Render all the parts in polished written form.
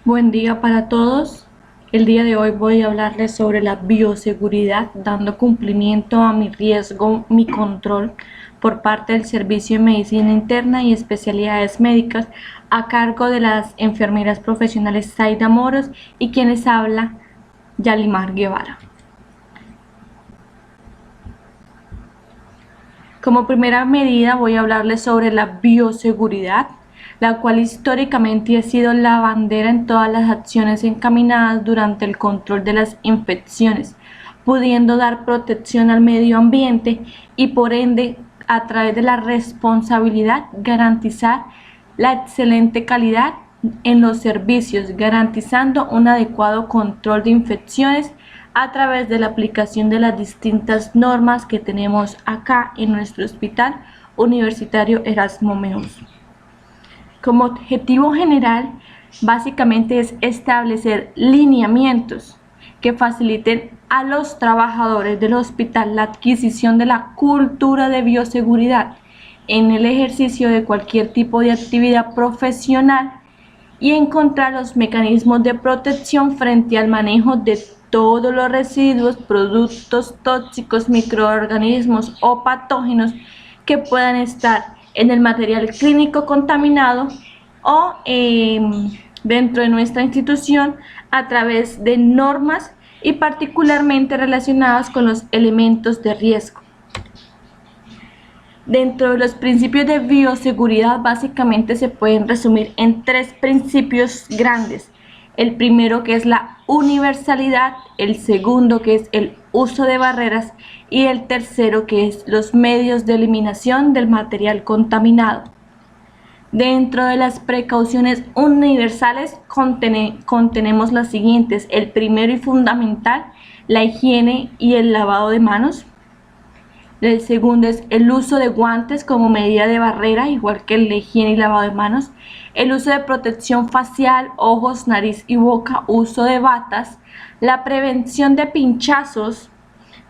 Buen día para todos. El día de hoy voy a hablarles sobre la bioseguridad, dando cumplimiento a mi riesgo, mi control por parte del Servicio de Medicina Interna y Especialidades Médicas a cargo de las enfermeras profesionales Zaida Moros y quienes habla Yalimar Guevara. Como primera medida voy a hablarles sobre la bioseguridad, la cual históricamente ha sido la bandera en todas las acciones encaminadas durante el control de las infecciones, pudiendo dar protección al medio ambiente y por ende, a través de la responsabilidad, garantizar la excelente calidad en los servicios, garantizando un adecuado control de infecciones a través de la aplicación de las distintas normas que tenemos acá en nuestro Hospital Universitario Erasmo Meus. Como objetivo general, básicamente es establecer lineamientos que faciliten a los trabajadores del hospital la adquisición de la cultura de bioseguridad en el ejercicio de cualquier tipo de actividad profesional y encontrar los mecanismos de protección frente al manejo de todos los residuos, productos tóxicos, microorganismos o patógenos que puedan estar en el material clínico contaminado o dentro de nuestra institución a través de normas y particularmente relacionadas con los elementos de riesgo. Dentro de los principios de bioseguridad básicamente se pueden resumir en tres principios grandes. El primero, que es la universalidad, el segundo, que es el uso de barreras, y el tercero, que es los medios de eliminación del material contaminado. Dentro de las precauciones universales contenemos las siguientes. El primero y fundamental, la higiene y el lavado de manos. El segundo es el uso de guantes como medida de barrera, igual que la higiene y lavado de manos. El uso de protección facial, ojos, nariz y boca, uso de batas. La prevención de pinchazos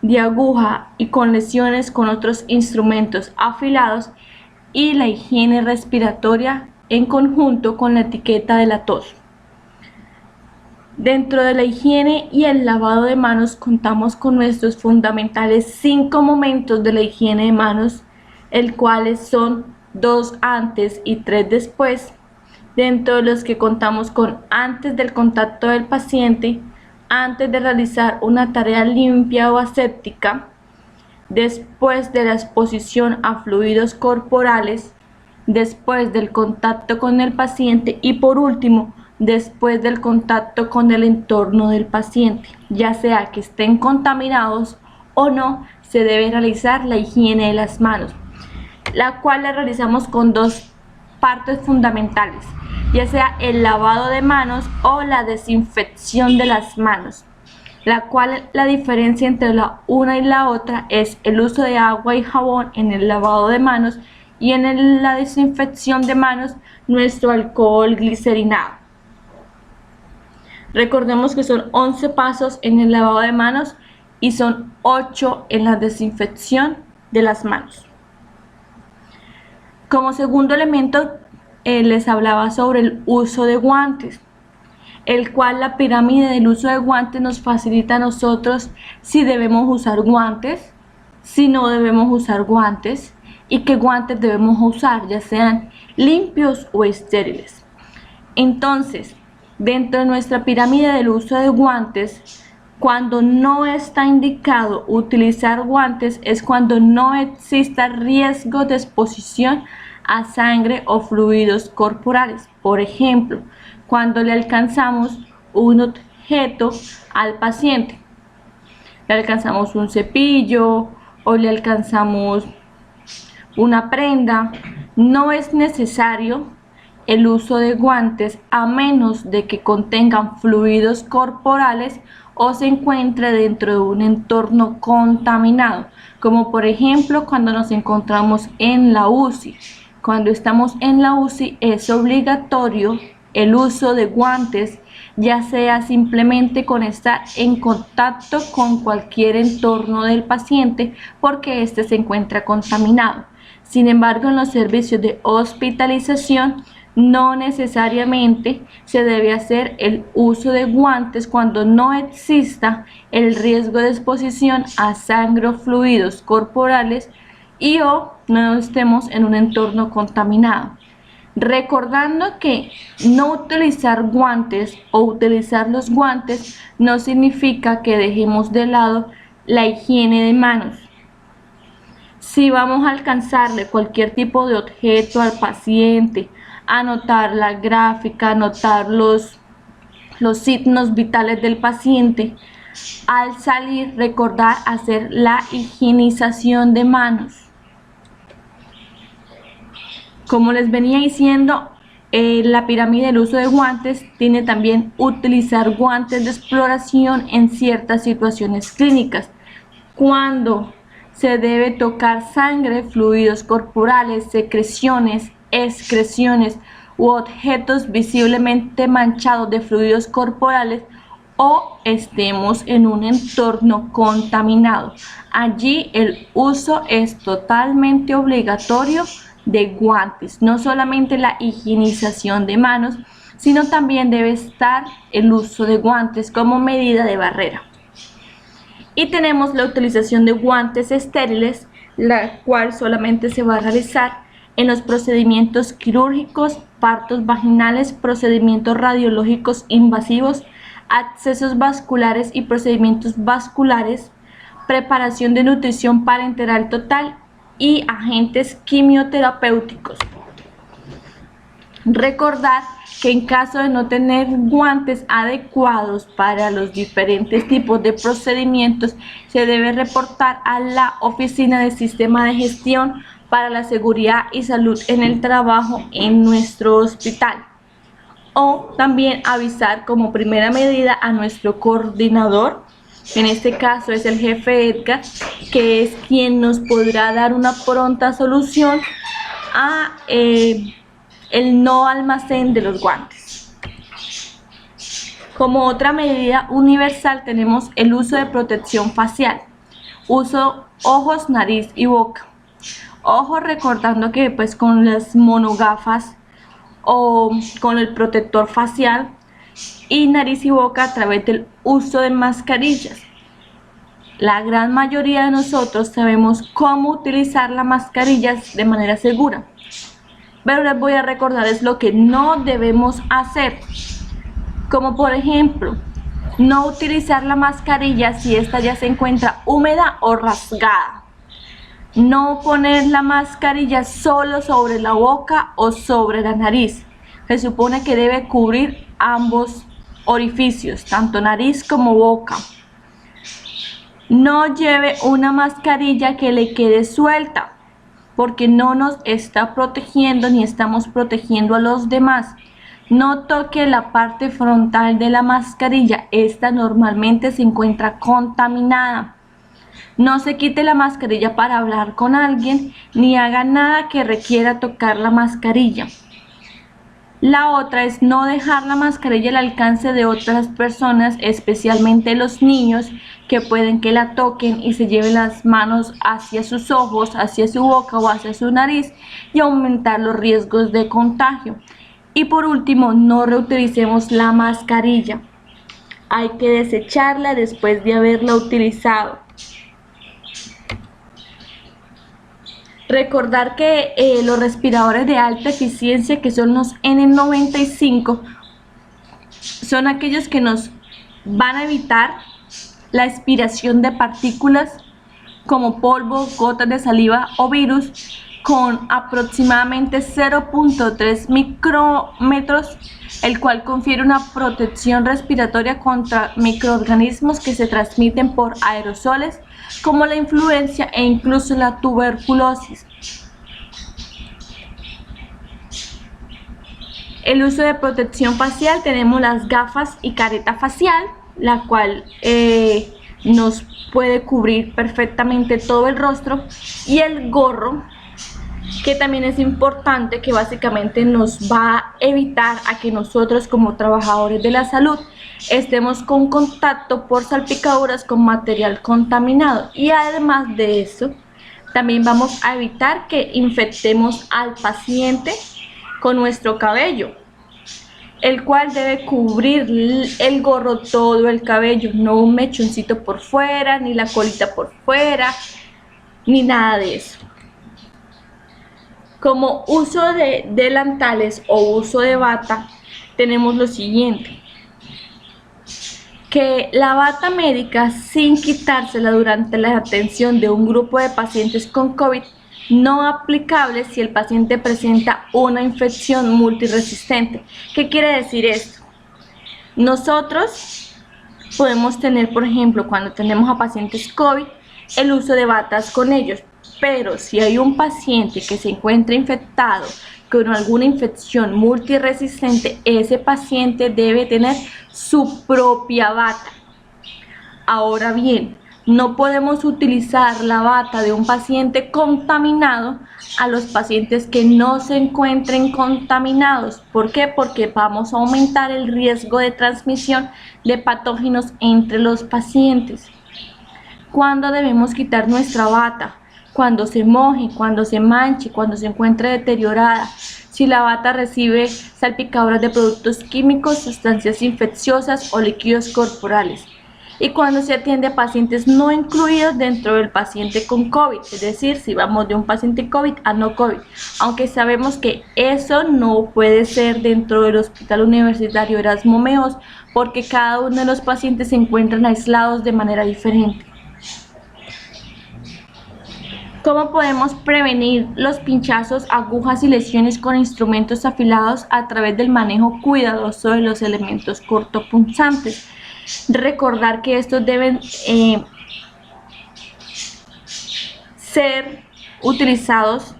de aguja y con lesiones con otros instrumentos afilados. Y la higiene respiratoria en conjunto con la etiqueta de la tos. Dentro de la higiene y el lavado de manos contamos con nuestros fundamentales 5 momentos de la higiene de manos, el cuales son 2 antes y 3 después, dentro de los que contamos con antes del contacto del paciente, antes de realizar una tarea limpia o aséptica, después de la exposición a fluidos corporales, después del contacto con el paciente y por último, después del contacto con el entorno del paciente, ya sea que estén contaminados o no, se debe realizar la higiene de las manos, la cual la realizamos con dos partes fundamentales, ya sea el lavado de manos o la desinfección de las manos, la cual la diferencia entre la una y la otra es el uso de agua y jabón en el lavado de manos y en la desinfección de manos nuestro alcohol glicerinado. Recordemos que son 11 pasos en el lavado de manos y son 8 en la desinfección de las manos. Como segundo elemento les hablaba sobre el uso de guantes, el cual la pirámide del uso de guantes nos facilita a nosotros si debemos usar guantes, si no debemos usar guantes y qué guantes debemos usar, ya sean limpios o estériles. Entonces, dentro de nuestra pirámide del uso de guantes, cuando no está indicado utilizar guantes es cuando no exista riesgo de exposición a sangre o fluidos corporales. Por ejemplo, cuando le alcanzamos un objeto al paciente, le alcanzamos un cepillo o le alcanzamos una prenda, no es necesario el uso de guantes a menos de que contengan fluidos corporales o se encuentre dentro de un entorno contaminado, como por ejemplo cuando nos encontramos en la UCI. Cuando estamos en la UCI es obligatorio el uso de guantes, ya sea simplemente con estar en contacto con cualquier entorno del paciente porque éste se encuentra contaminado. Sin embargo, en los servicios de hospitalización No necesariamente se debe hacer el uso de guantes cuando no exista el riesgo de exposición a sangre o fluidos corporales y o no estemos en un entorno contaminado. Recordando que no utilizar guantes o utilizar los guantes no significa que dejemos de lado la higiene de manos. Si vamos a alcanzarle cualquier tipo de objeto al paciente, anotar la gráfica, anotar los signos vitales del paciente, al salir recordar hacer la higienización de manos. Como les venía diciendo, la pirámide del uso de guantes tiene también utilizar guantes de exploración en ciertas situaciones clínicas. Cuando se debe tocar sangre, fluidos corporales, secreciones, excreciones u objetos visiblemente manchados de fluidos corporales o estemos en un entorno contaminado. Allí el uso es totalmente obligatorio de guantes, no solamente la higienización de manos, sino también debe estar el uso de guantes como medida de barrera. Y tenemos la utilización de guantes estériles, la cual solamente se va a realizar en los procedimientos quirúrgicos, partos vaginales, procedimientos radiológicos invasivos, accesos vasculares y procedimientos vasculares, preparación de nutrición parenteral total y agentes quimioterapéuticos. Recordar que en caso de no tener guantes adecuados para los diferentes tipos de procedimientos, se debe reportar a la Oficina del Sistema de Gestión para la Seguridad y Salud en el Trabajo en nuestro hospital. O también avisar como primera medida a nuestro coordinador, en este caso es el jefe Edgar, que es quien nos podrá dar una pronta solución a el no almacén de los guantes. Como otra medida universal tenemos el uso de protección facial, uso ojos, nariz y boca. Ojos, recordando que pues con las monogafas o con el protector facial, y nariz y boca a través del uso de mascarillas. La gran mayoría de nosotros sabemos cómo utilizar las mascarillas de manera segura, pero les voy a recordar es lo que no debemos hacer, como por ejemplo no utilizar la mascarilla si esta ya se encuentra húmeda o rasgada, no poner la mascarilla solo sobre la boca o sobre la nariz. Se supone que debe cubrir ambos orificios, tanto nariz como boca. No lleve una mascarilla que le quede suelta, porque no nos está protegiendo ni estamos protegiendo a los demás. No toque la parte frontal de la mascarilla, esta normalmente se encuentra contaminada. No se quite la mascarilla para hablar con alguien, ni haga nada que requiera tocar la mascarilla. La otra es no dejar la mascarilla al alcance de otras personas, especialmente los niños, que pueden que la toquen y se lleven las manos hacia sus ojos, hacia su boca o hacia su nariz y aumentar los riesgos de contagio. Y por último, no reutilicemos la mascarilla. Hay que desecharla después de haberla utilizado. Recordar que los respiradores de alta eficiencia, que son los N95, son aquellos que nos van a evitar la expiración de partículas como polvo, gotas de saliva o virus con aproximadamente 0.3 micrómetros, el cual confiere una protección respiratoria contra microorganismos que se transmiten por aerosoles como la influenza e incluso la tuberculosis. El uso de protección facial, tenemos las gafas y careta facial, la cual nos puede cubrir perfectamente todo el rostro, y el gorro, que también es importante, que básicamente nos va a evitar a que nosotros como trabajadores de la salud estemos con contacto por salpicaduras con material contaminado, y además de eso también vamos a evitar que infectemos al paciente con nuestro cabello, el cual debe cubrir el gorro todo el cabello, no un mechoncito por fuera, ni la colita por fuera, ni nada de eso. Como uso de delantales o uso de bata, tenemos lo siguiente: que la bata médica, sin quitársela durante la atención de un grupo de pacientes con COVID, no aplicable si el paciente presenta una infección multiresistente. ¿Qué quiere decir esto? Nosotros podemos tener, por ejemplo, cuando tenemos a pacientes COVID, el uso de batas con ellos, pero si hay un paciente que se encuentra infectado con alguna infección multiresistente, ese paciente debe tener su propia bata. Ahora bien, no podemos utilizar la bata de un paciente contaminado a los pacientes que no se encuentren contaminados. ¿Por qué? Porque vamos a aumentar el riesgo de transmisión de patógenos entre los pacientes. ¿Cuándo debemos quitar nuestra bata? Cuando se moje, cuando se manche, cuando se encuentre deteriorada. Si la bata recibe salpicaduras de productos químicos, sustancias infecciosas o líquidos corporales. Y cuando se atiende a pacientes no incluidos dentro del paciente con COVID, es decir, si vamos de un paciente COVID a no COVID, aunque sabemos que eso no puede ser dentro del Hospital Universitario Erasmo Meos, porque cada uno de los pacientes se encuentran aislados de manera diferente. ¿Cómo podemos prevenir los pinchazos, agujas y lesiones con instrumentos afilados? A través del manejo cuidadoso de los elementos cortopunzantes. Recordar que estos deben ser utilizados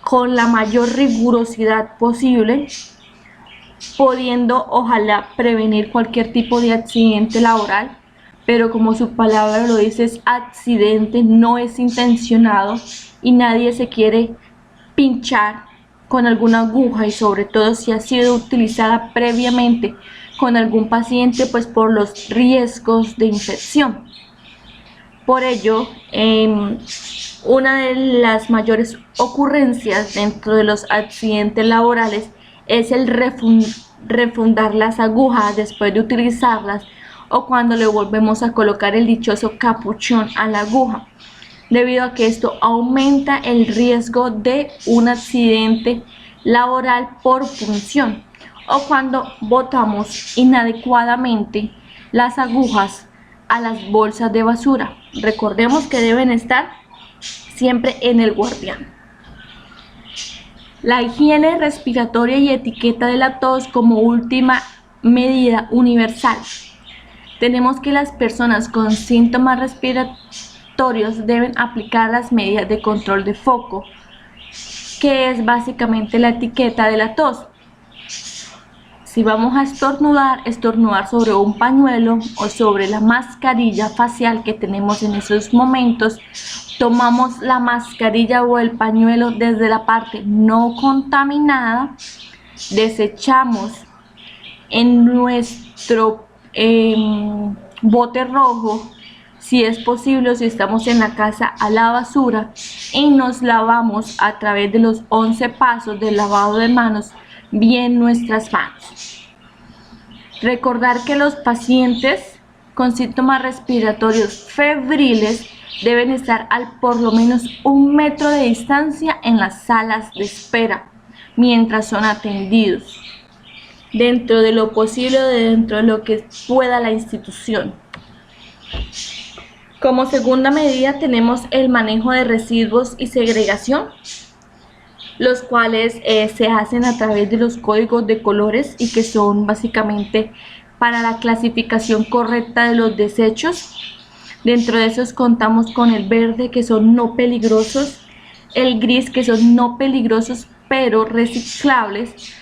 con la mayor rigurosidad posible, pudiendo ojalá prevenir cualquier tipo de accidente laboral, pero como su palabra lo dice, es accidente, no es intencionado, y nadie se quiere pinchar con alguna aguja, y sobre todo si ha sido utilizada previamente con algún paciente, pues por los riesgos de infección. Por ello, una de las mayores ocurrencias dentro de los accidentes laborales es el refundar las agujas después de utilizarlas, o cuando le volvemos a colocar el dichoso capuchón a la aguja, debido a que esto aumenta el riesgo de un accidente laboral por punción, o cuando botamos inadecuadamente las agujas a las bolsas de basura. Recordemos que deben estar siempre en el guardián. La higiene respiratoria y etiqueta de la tos como última medida universal. Tenemos que las personas con síntomas respiratorios deben aplicar las medidas de control de foco, que es básicamente la etiqueta de la tos. Si vamos a estornudar sobre un pañuelo o sobre la mascarilla facial que tenemos en esos momentos, tomamos la mascarilla o el pañuelo desde la parte no contaminada, desechamos en nuestro bote rojo, si es posible, o si estamos en la casa, a la basura, y nos lavamos a través de los 11 pasos del lavado de manos bien nuestras manos. Recordar que los pacientes con síntomas respiratorios febriles deben estar al por lo menos 1 metro de distancia en las salas de espera mientras son atendidos, dentro de lo posible, dentro de lo que pueda la institución. Como segunda medida tenemos el manejo de residuos y segregación, los cuales se hacen a través de los códigos de colores y que son básicamente para la clasificación correcta de los desechos. Dentro de esos contamos con el verde, que son no peligrosos, el gris, que son no peligrosos pero reciclables,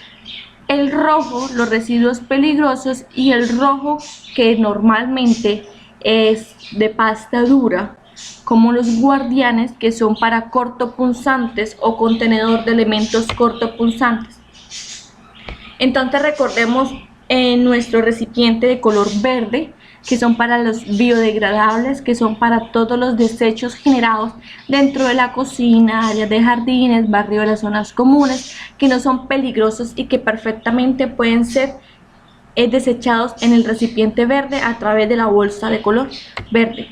el rojo, los residuos peligrosos, y el rojo, que normalmente es de pasta dura, como los guardianes, que son para cortopunzantes o contenedor de elementos cortopunzantes. Entonces recordemos, en nuestro recipiente de color verde que son para los biodegradables, que son para todos los desechos generados dentro de la cocina, áreas de jardines, barrios de las zonas comunes, que no son peligrosos y que perfectamente pueden ser desechados en el recipiente verde a través de la bolsa de color verde.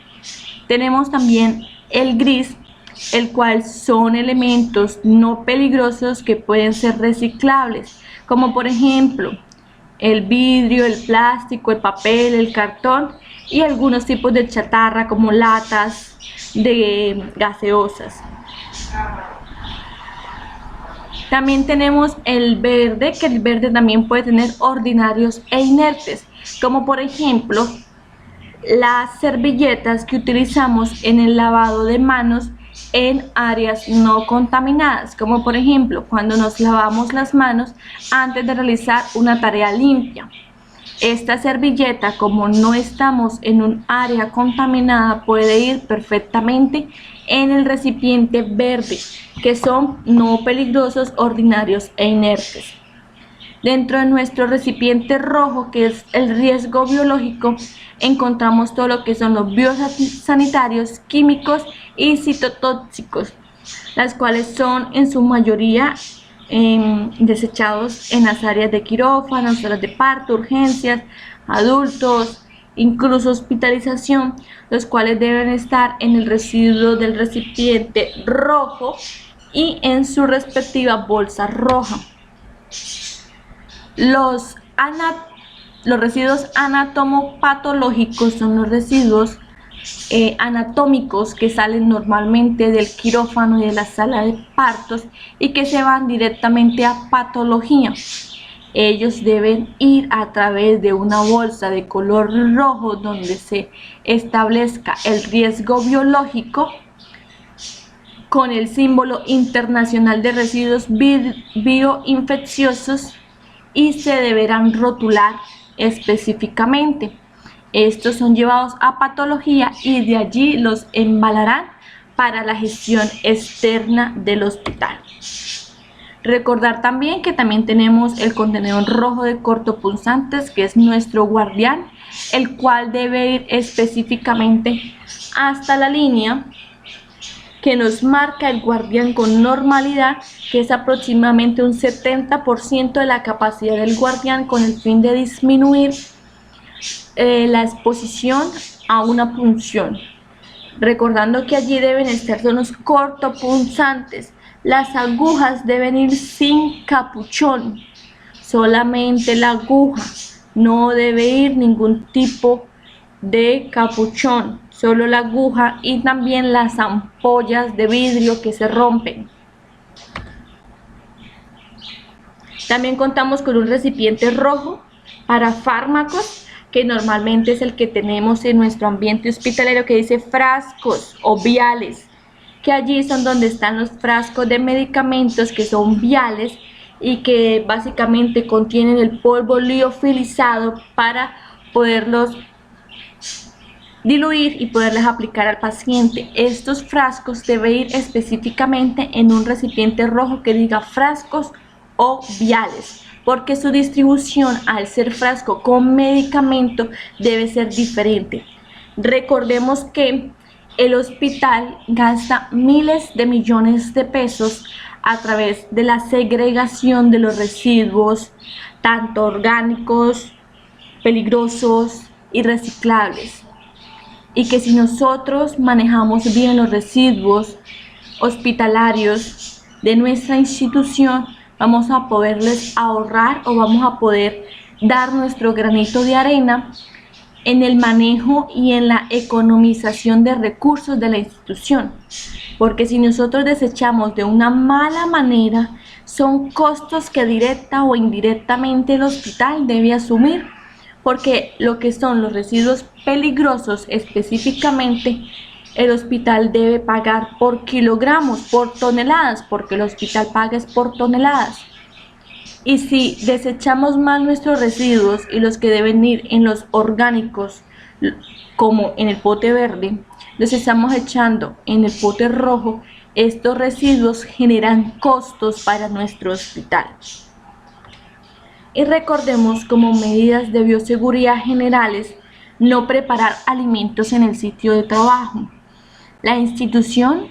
Tenemos también el gris, el cual son elementos no peligrosos que pueden ser reciclables, como por ejemplo el vidrio, el plástico, el papel, el cartón y algunos tipos de chatarra como latas de gaseosas. También tenemos el verde, que el verde también puede tener ordinarios e inertes, como por ejemplo las servilletas que utilizamos en el lavado de manos en áreas no contaminadas, como por ejemplo cuando nos lavamos las manos antes de realizar una tarea limpia. Esta servilleta, como no estamos en un área contaminada, puede ir perfectamente en el recipiente verde, que son no peligrosos, ordinarios e inertes. Dentro de nuestro recipiente rojo, que es el riesgo biológico, encontramos todo lo que son los biosanitarios, químicos y citotóxicos, las cuales son en su mayoría desechados en las áreas de quirófano, salas de parto, urgencias, adultos, incluso hospitalización, los cuales deben estar en el residuo del recipiente rojo y en su respectiva bolsa roja. Los residuos anatomopatológicos son los residuos anatómicos que salen normalmente del quirófano y de la sala de partos y que se van directamente a patología. Ellos deben ir a través de una bolsa de color rojo donde se establezca el riesgo biológico con el símbolo internacional de residuos bioinfecciosos y se deberán rotular específicamente. Estos son llevados a patología y de allí los embalarán para la gestión externa del hospital. Recordar también que también tenemos el contenedor rojo de cortopunzantes, que es nuestro guardián, el cual debe ir específicamente hasta la línea que nos marca el guardián con normalidad, que es aproximadamente un 70% de la capacidad del guardián, con el fin de disminuir la exposición a una punción. Recordando que allí deben estar son los cortopunzantes. Las agujas deben ir sin capuchón, solamente la aguja, no debe ir ningún tipo de capuchón, solo la aguja, y también las ampollas de vidrio que se rompen. También contamos con un recipiente rojo para fármacos, que normalmente es el que tenemos en nuestro ambiente hospitalero, que dice frascos o viales, que allí son donde están los frascos de medicamentos que son viales y que básicamente contienen el polvo liofilizado para poderlos diluir y poderles aplicar al paciente. Estos frascos deben ir específicamente en un recipiente rojo que diga frascos o viales, porque su distribución, al ser frasco con medicamento, debe ser diferente. Recordemos que el hospital gasta miles de millones de pesos a través de la segregación de los residuos, tanto orgánicos, peligrosos y reciclables. Y que si nosotros manejamos bien los residuos hospitalarios de nuestra institución, vamos a poderles ahorrar o vamos a poder dar nuestro granito de arena en el manejo y en la economización de recursos de la institución. Porque si nosotros desechamos de una mala manera, son costos que directa o indirectamente el hospital debe asumir, porque lo que son los residuos peligrosos específicamente, el hospital debe pagar por kilogramos, por toneladas, porque el hospital paga es por toneladas. Y si desechamos mal nuestros residuos y los que deben ir en los orgánicos, como en el pote verde, los estamos echando en el pote rojo, estos residuos generan costos para nuestro hospital. Y recordemos, como medidas de bioseguridad generales, no preparar alimentos en el sitio de trabajo. La institución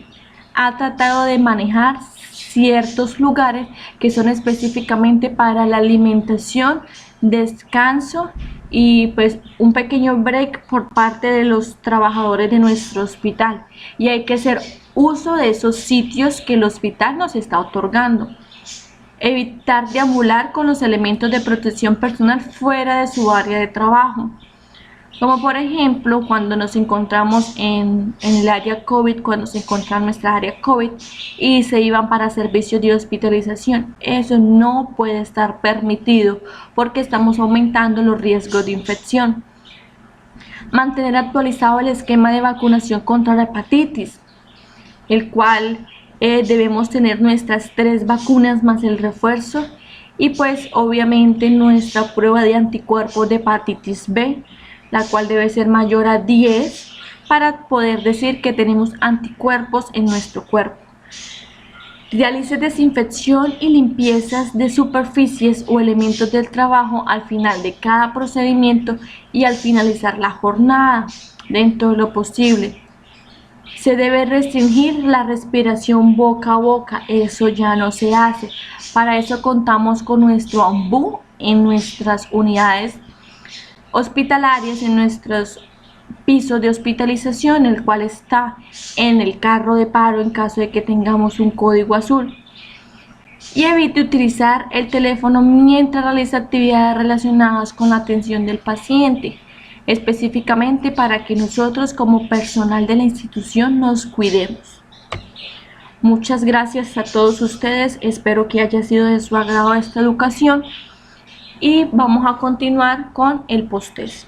ha tratado de manejar ciertos lugares que son específicamente para la alimentación, descanso y pues un pequeño break por parte de los trabajadores de nuestro hospital, y hay que hacer uso de esos sitios que el hospital nos está otorgando. Evitar deambular con los elementos de protección personal fuera de su área de trabajo, como por ejemplo cuando nos encontramos en el área COVID, cuando se encontraba nuestra área COVID y se iban para servicios de hospitalización. Eso no puede estar permitido porque estamos aumentando los riesgos de infección. Mantener actualizado el esquema de vacunación contra la hepatitis, el cual debemos tener nuestras 3 vacunas más el refuerzo, y pues obviamente nuestra prueba de anticuerpos de hepatitis B, la cual debe ser mayor a 10 para poder decir que tenemos anticuerpos en nuestro cuerpo. Realice desinfección y limpiezas de superficies o elementos del trabajo al final de cada procedimiento y al finalizar la jornada, dentro de lo posible. Se debe restringir la respiración boca a boca, eso ya no se hace. Para eso contamos con nuestro ambú en nuestras unidades hospitalarias, en nuestros pisos de hospitalización, el cual está en el carro de paro en caso de que tengamos un código azul. Y evite utilizar el teléfono mientras realiza actividades relacionadas con la atención del paciente, específicamente para que nosotros como personal de la institución nos cuidemos. Muchas gracias a todos ustedes, espero que haya sido de su agrado esta educación y vamos a continuar con el post-test.